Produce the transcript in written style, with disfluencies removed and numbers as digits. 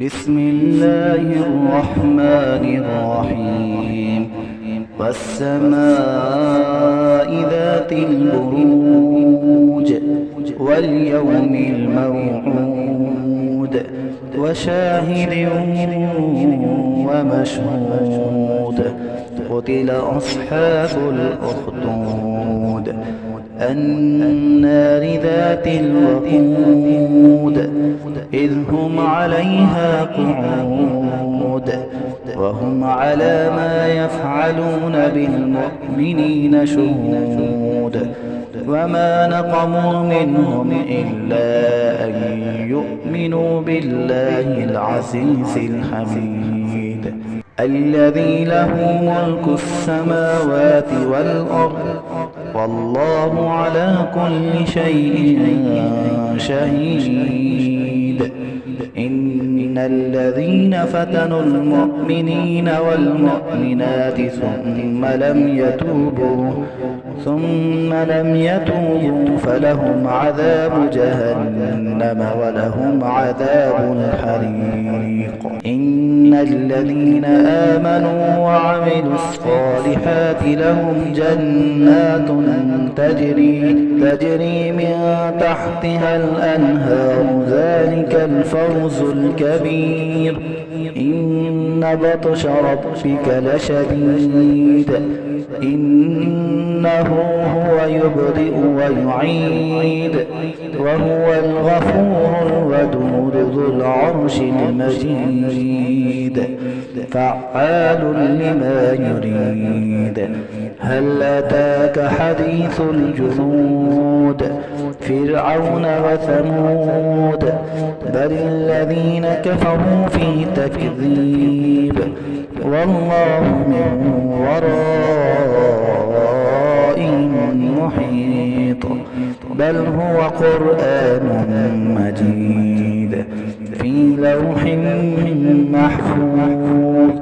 بسم الله الرحمن الرحيم. والسماء ذات البروج واليوم الموعود وشاهد ومشهود. قتل أصحاب الأخدود النار ذات الوقود إذ هم عليها قعود وهم على ما يفعلون بالمؤمنين شهود. وما نقموا منهم إلا أن يؤمنوا بالله العزيز الحميد الذي له ملك السماوات والأرض والله على كل شيء شهيد. إن الذين فتنوا المؤمنين والمؤمنات ثم لم يتوبوا فلهم عذاب جهنم ولهم عذاب الحريق. إن الذين آمنوا وعملوا الصالحات لهم جنات تجري من تحتها الأنهار ذلك الفوز الكبير. إن بطش ربك لشديد إنه هو يبدئ ويعيد وهو الغفور الودود ذو العرش المجيد فعال لما يريد. هل أتاك حديث الجنود فرعون وثمود بل الذين كفروا في تكذيب والله من ورائهم محيط. بل هو قرآن مجيد في لوح محفوظ